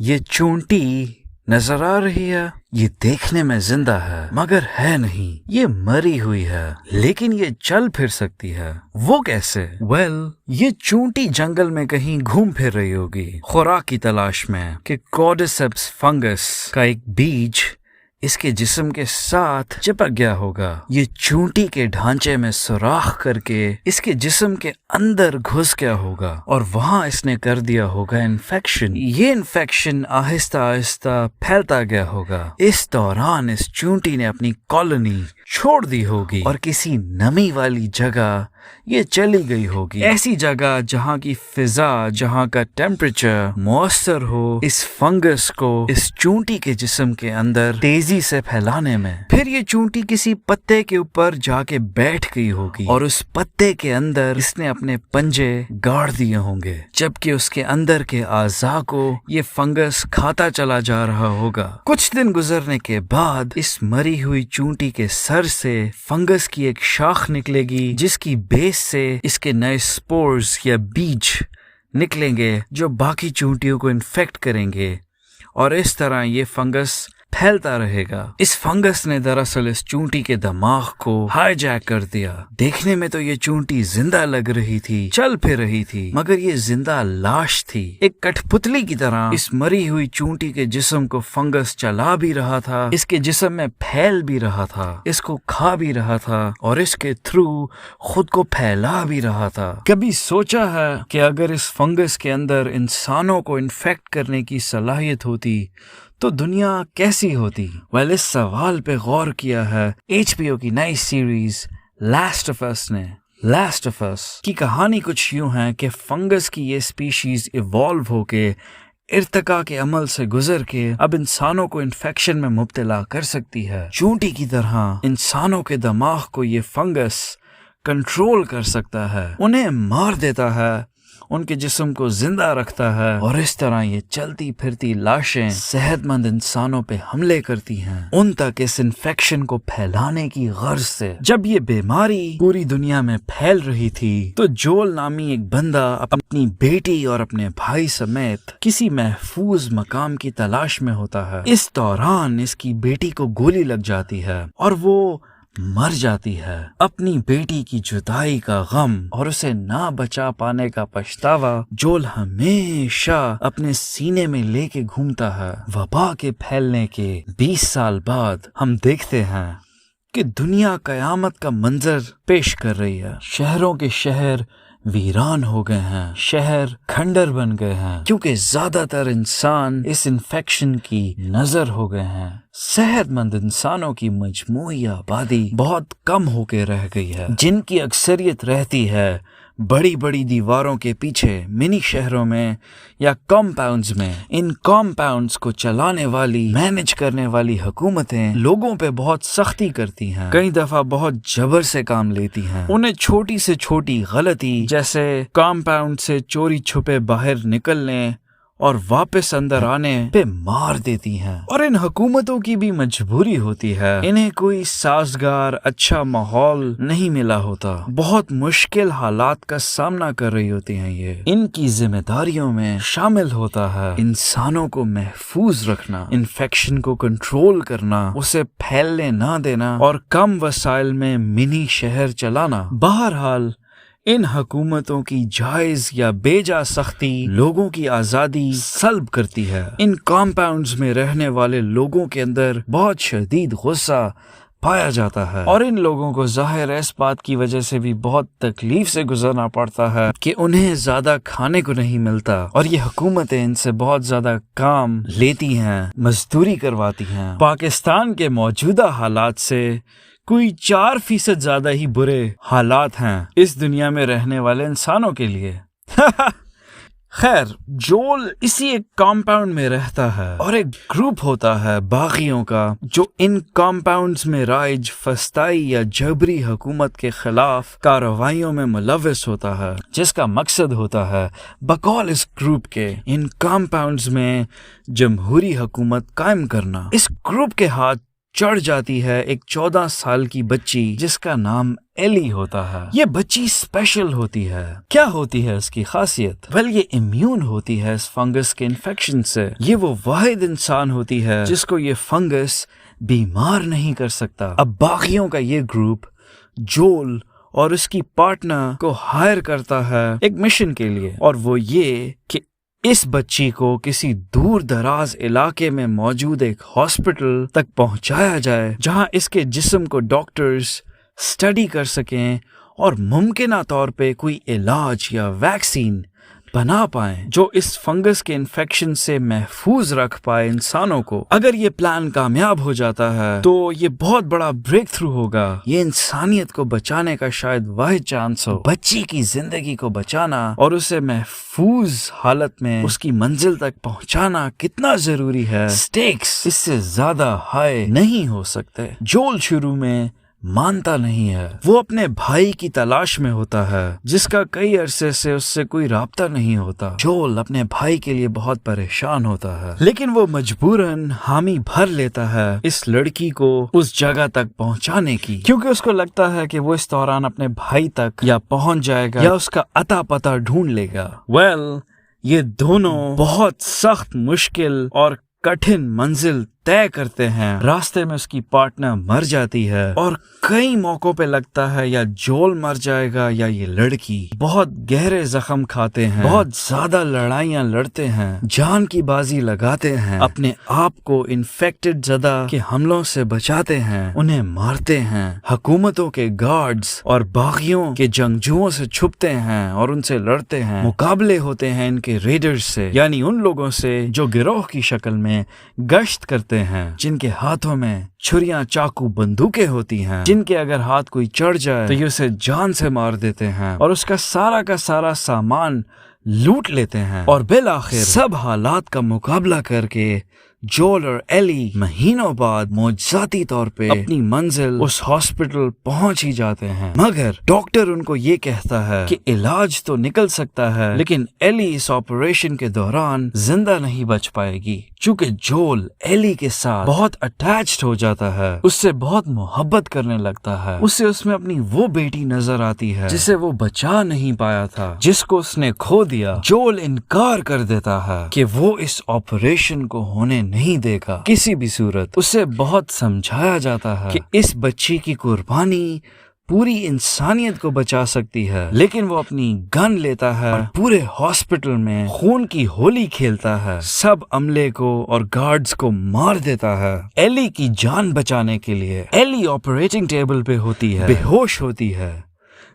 یہ چونٹی نظر آ رہی ہے، یہ دیکھنے میں زندہ ہے مگر ہے نہیں، یہ مری ہوئی ہے لیکن یہ چل پھر سکتی ہے۔ وہ کیسے؟ یہ چونٹی جنگل میں کہیں گھوم پھر رہی ہوگی خوراک کی تلاش میں کہ کارڈیسیپس فنگس کا ایک بیج اس کے جسم کے ساتھ چپک گیا ہوگا۔ یہ چونٹی کے ڈھانچے میں سوراخ کر کے اس کے جسم کے اندر گھس گیا ہوگا اور وہاں اس نے کر دیا ہوگا انفیکشن۔ یہ انفیکشن آہستہ آہستہ پھیلتا گیا ہوگا۔ اس دوران اس چونٹی نے اپنی کالونی چھوڑ دی ہوگی اور کسی نمی والی جگہ یہ چلی گئی ہوگی، ایسی جگہ جہاں کی فضا، جہاں کا ٹیمپریچر مؤثر ہو اس فنگس کو اس چونٹی کے جسم کے اندر تیزی سے پھیلانے میں۔ پھر یہ چونٹی کسی پتے کے اوپر جا کے بیٹھ گئی ہوگی اور اس پتے کے اندر اس نے اپنے پنجے گاڑ دیے ہوں گے، جبکہ اس کے اندر کے اعضاء کو یہ فنگس کھاتا چلا جا رہا ہوگا۔ کچھ دن گزرنے کے بعد اس مری ہوئی چونٹی کے سر سے فنگس کی ایک شاخ نکلے گی جس کی بیس سے اس کے نئے سپورز یا بیج نکلیں گے جو باقی چونٹیوں کو انفیکٹ کریں گے اور اس طرح یہ فنگس پھیلتا رہے گا۔ اس فنگس نے دراصل اس چونٹی کے دماغ کو ہائی جیک کر دیا۔ دیکھنے میں تو یہ چونٹی زندہ لگ رہی تھی، چل پھر رہی تھی، مگر یہ زندہ لاش تھی۔ ایک کٹھ پتلی کی طرح اس مری ہوئی چونٹی کے جسم کو فنگس چلا بھی رہا تھا، اس کے جسم میں پھیل بھی رہا تھا، اس کو کھا بھی رہا تھا اور اس کے تھرو خود کو پھیلا بھی رہا تھا۔ کبھی سوچا ہے کہ اگر اس فنگس کے اندر انسانوں کو انفیکٹ کرنے کی صلاحیت ہوتی تو دنیا کیسی ہوتی؟ اس سوال پہ غور کیا ہے HBO کی نئی سیریز لاسٹ آف اس نے۔ لاسٹ آف اس کی کہانی کچھ یوں ہے کہ فنگس کی یہ اسپیشیز ایوالو ہو کے ارتقاء کے عمل سے گزر کے اب انسانوں کو انفیکشن میں مبتلا کر سکتی ہے۔ چونٹی کی طرح انسانوں کے دماغ کو یہ فنگس کنٹرول کر سکتا ہے، انہیں مار دیتا ہے، ان کے جسم کو زندہ رکھتا ہے اور اس طرح یہ چلتی پھرتی لاشیں صحت مند انسانوں پہ حملے کرتی ہیں، ان تک اس انفیکشن کو پھیلانے کی غرض سے۔ جب یہ بیماری پوری دنیا میں پھیل رہی تھی تو جول نامی ایک بندہ اپنی بیٹی اور اپنے بھائی سمیت کسی محفوظ مقام کی تلاش میں ہوتا ہے۔ اس دوران اس کی بیٹی کو گولی لگ جاتی ہے اور وہ مر جاتی ہے۔ اپنی بیٹی کی جدائی کا غم اور اسے نہ بچا پانے کا پچھتاوا جول ہمیشہ اپنے سینے میں لے کے گھومتا ہے۔ وبا کے پھیلنے کے 20 سال بعد ہم دیکھتے ہیں کہ دنیا قیامت کا منظر پیش کر رہی ہے۔ شہروں کے شہر ویران ہو گئے ہیں، شہر کھنڈر بن گئے ہیں کیونکہ زیادہ تر انسان اس انفیکشن کی نظر ہو گئے ہیں۔ صحت مند انسانوں کی مجموعی آبادی بہت کم ہو کے رہ گئی ہے، جن کی اکثریت رہتی ہے بڑی بڑی دیواروں کے پیچھے، منی شہروں میں یا کمپاؤنڈز میں۔ ان کمپاؤنڈز کو چلانے والی، مینج کرنے والی حکومتیں لوگوں پہ بہت سختی کرتی ہیں، کئی دفعہ بہت جبر سے کام لیتی ہیں، انہیں چھوٹی سے چھوٹی غلطی جیسے کمپاؤنڈ سے چوری چھپے باہر نکلنے اور واپس اندر آنے پہ مار دیتی ہیں۔ اور ان حکومتوں کی بھی مجبوری ہوتی ہے، انہیں کوئی سازگار اچھا ماحول نہیں ملا ہوتا، بہت مشکل حالات کا سامنا کر رہی ہوتی ہیں۔ یہ ان کی ذمہ داریوں میں شامل ہوتا ہے انسانوں کو محفوظ رکھنا، انفیکشن کو کنٹرول کرنا، اسے پھیلنے نہ دینا اور کم وسائل میں منی شہر چلانا۔ بہرحال ان حکومتوں کی جائز یا بے جا سختی لوگوں کی آزادی سلب کرتی ہے۔ ان کمپاؤنڈز میں رہنے والے لوگوں کے اندر بہت شدید غصہ پایا جاتا ہے اور ان لوگوں کو ظاہر اس بات کی وجہ سے بھی بہت تکلیف سے گزرنا پڑتا ہے کہ انہیں زیادہ کھانے کو نہیں ملتا اور یہ حکومتیں ان سے بہت زیادہ کام لیتی ہیں، مزدوری کرواتی ہیں۔ پاکستان کے موجودہ حالات سے کوئی 4% زیادہ ہی برے حالات ہیں اس دنیا میں رہنے والے انسانوں کے لیے۔ خیر، جول اسی ایک کمپاؤنڈ میں رہتا ہے اور ایک گروپ ہوتا ہے باغیوں کا جو ان کمپاؤنڈز میں رائج فسطائی یا جبری حکومت کے خلاف کارروائیوں میں ملوث ہوتا ہے، جس کا مقصد ہوتا ہے بقول اس گروپ کے ان کمپاؤنڈز میں جمہوری حکومت قائم کرنا۔ اس گروپ کے ہاتھ چڑھ جاتی ہے ایک 14 سال کی بچی جس کا نام ایلی ہوتا ہے۔ یہ بچی اسپیشل ہوتی ہے۔ کیا ہوتی ہے اس کی خاصیت؟ یہ امیون ہوتی ہے اس فنگس کے انفیکشن سے۔ یہ وہ واحد انسان ہوتی ہے جس کو یہ فنگس بیمار نہیں کر سکتا۔ اب باقیوں کا یہ گروپ جول اور اس کی پارٹنر کو ہائر کرتا ہے ایک مشن کے لیے، اور وہ یہ کہ اس بچی کو کسی دور دراز علاقے میں موجود ایک ہاسپٹل تک پہنچایا جائے جہاں اس کے جسم کو ڈاکٹرز اسٹڈی کر سکیں اور ممکنہ طور پہ کوئی علاج یا ویکسین بنا پائیں جو اس فنگس کے انفیکشن سے محفوظ رکھ پائے انسانوں کو۔ اگر یہ پلان کامیاب ہو جاتا ہے تو یہ بہت بڑا بریک تھرو ہوگا۔ یہ انسانیت کو بچانے کا شاید واحد چانس ہو۔ بچی کی زندگی کو بچانا اور اسے محفوظ حالت میں اس کی منزل تک پہنچانا کتنا ضروری ہے۔ سٹیکس اس سے زیادہ ہائی نہیں ہو سکتے۔ جول شروع میں مانتا نہیں ہے۔ وہ اپنے بھائی کی تلاش میں ہوتا ہے جس کا کئی عرصے سے اس سے کوئی رابطہ نہیں ہوتا۔ جول اپنے بھائی کے لیے بہت پریشان ہوتا ہے، لیکن وہ مجبوراً حامی بھر لیتا ہے اس لڑکی کو اس جگہ تک پہنچانے کی، کیونکہ اس کو لگتا ہے کہ وہ اس دوران اپنے بھائی تک یا پہنچ جائے گا یا اس کا اتا پتہ ڈھونڈ لے گا۔ یہ دونوں بہت سخت، مشکل اور کٹھن منزل طے کرتے ہیں۔ راستے میں اس کی پارٹنر مر جاتی ہے اور کئی موقعوں پہ لگتا ہے یا جول مر جائے گا یا یہ لڑکی۔ بہت گہرے زخم کھاتے ہیں، بہت زیادہ لڑائیاں لڑتے ہیں، جان کی بازی لگاتے ہیں، اپنے آپ کو انفیکٹڈ زدہ کے حملوں سے بچاتے ہیں، انہیں مارتے ہیں، حکومتوں کے گارڈز اور باغیوں کے جنگجوؤں سے چھپتے ہیں اور ان سے لڑتے ہیں۔ مقابلے ہوتے ہیں ان کے ریڈرز سے، یعنی ان لوگوں سے جو گروہ کی شکل میں گشت کرتے ہیں، جن کے ہاتھوں میں چھریاں، چاقو، بندوقیں ہوتی ہیں، جن کے اگر ہاتھ کوئی چڑھ جائے تو یہ اسے جان سے مار دیتے ہیں اور اس کا سارا سامان لوٹ لیتے ہیں۔ اور بالآخر سب حالات کا مقابلہ کر کے جول اور ایلی مہینوں بعد معجزاتی طور پہ اپنی منزل اس ہاسپٹل پہنچ ہی جاتے ہیں، مگر ڈاکٹر ان کو یہ کہتا ہے کہ علاج تو نکل سکتا ہے لیکن ایلی اس آپریشن کے دوران زندہ نہیں بچ پائے گی، چونکہ جول ایلی کے ساتھ بہت اٹیچڈ ہو جاتا ہے، اس سے بہت محبت کرنے لگتا ہے، اسے اس میں اپنی وہ بیٹی نظر آتی ہے جسے وہ بچا نہیں پایا تھا، جس کو اس نے کھو دیا۔ جول انکار کر دیتا ہے کہ وہ اس آپریشن کو ہونے نہیں دے گا کسی بھی صورت۔ اسے بہت سمجھایا جاتا ہے کہ اس بچی کی قربانی پوری انسانیت کو بچا سکتی ہے، لیکن وہ اپنی گن لیتا ہے اور پورے ہاسپٹل میں خون کی ہولی کھیلتا ہے، سب عملے کو اور گارڈز کو مار دیتا ہے ایلی کی جان بچانے کے لیے۔ ایلی آپریٹنگ ٹیبل پہ ہوتی ہے، بے ہوش ہوتی ہے۔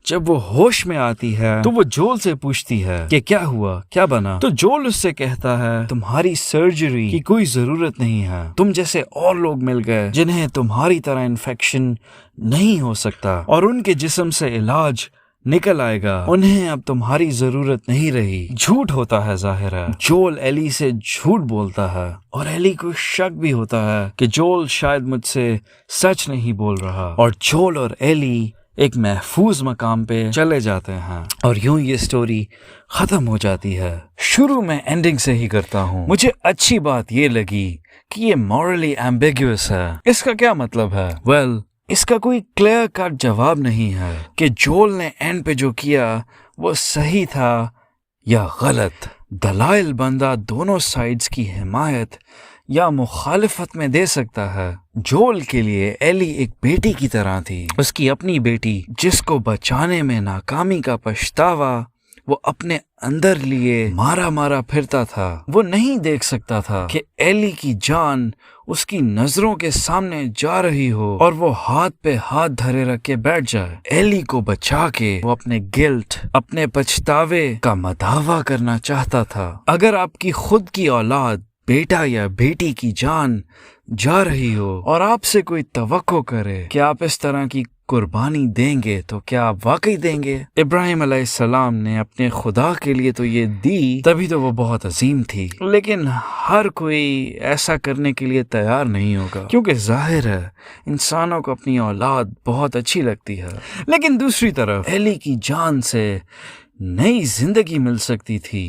جب وہ ہوش میں آتی ہے تو وہ جول سے پوچھتی ہے کہ کیا ہوا، کیا بنا، تو جول اس سے کہتا ہے تمہاری سرجری کی کوئی ضرورت نہیں ہے، تم جیسے اور لوگ مل گئے جنہیں تمہاری طرح انفیکشن نہیں ہو سکتا اور ان کے جسم سے علاج نکل آئے گا، انہیں اب تمہاری ضرورت نہیں رہی۔ جھوٹ ہوتا ہے ظاہر ہے، جول ایلی سے جھوٹ بولتا ہے اور ایلی کو شک بھی ہوتا ہے کہ جول شاید مجھ سے سچ نہیں بول رہا، اور جول اور ایلی ایک محفوظ مقام پہ چلے جاتے ہیں اور یوں یہ سٹوری ختم ہو جاتی ہے۔ شروع میں اینڈنگ سے ہی کرتا ہوں۔ مجھے اچھی بات یہ لگی کہ یہ مورلی ایمبیگیوس ہے۔ اس کا کیا مطلب ہے؟ اس کا کوئی کلیئر کٹ جواب نہیں ہے کہ جول نے اینڈ پہ جو کیا وہ صحیح تھا یا غلط۔ دلائل بندہ دونوں سائیڈز کی حمایت یا مخالفت میں دے سکتا ہے۔ جول کے لیے ایلی ایک بیٹی کی طرح تھی، اس کی اپنی بیٹی جس کو بچانے میں ناکامی کا پچھتاوا وہ اپنے اندر لیے مارا پھرتا تھا۔ وہ نہیں دیکھ سکتا تھا کہ ایلی کی جان اس کی نظروں کے سامنے جا رہی ہو اور وہ ہاتھ پہ ہاتھ دھرے رکھ کے بیٹھ جائے۔ ایلی کو بچا کے وہ اپنے گلٹ، اپنے پچھتاوے کا مداوع کرنا چاہتا تھا۔ اگر آپ کی خود کی اولاد، بیٹا یا بیٹی کی جان جا رہی ہو اور آپ سے کوئی توقع کرے کہ آپ اس طرح کی قربانی دیں گے تو کیا آپ واقعی دیں گے؟ ابراہیم علیہ السلام نے اپنے خدا کے لیے تو یہ دی، تبھی تو وہ بہت عظیم تھی، لیکن ہر کوئی ایسا کرنے کے لیے تیار نہیں ہوگا، کیونکہ ظاہر ہے انسانوں کو اپنی اولاد بہت اچھی لگتی ہے۔ لیکن دوسری طرف ایلی کی جان سے نئی زندگی مل سکتی تھی،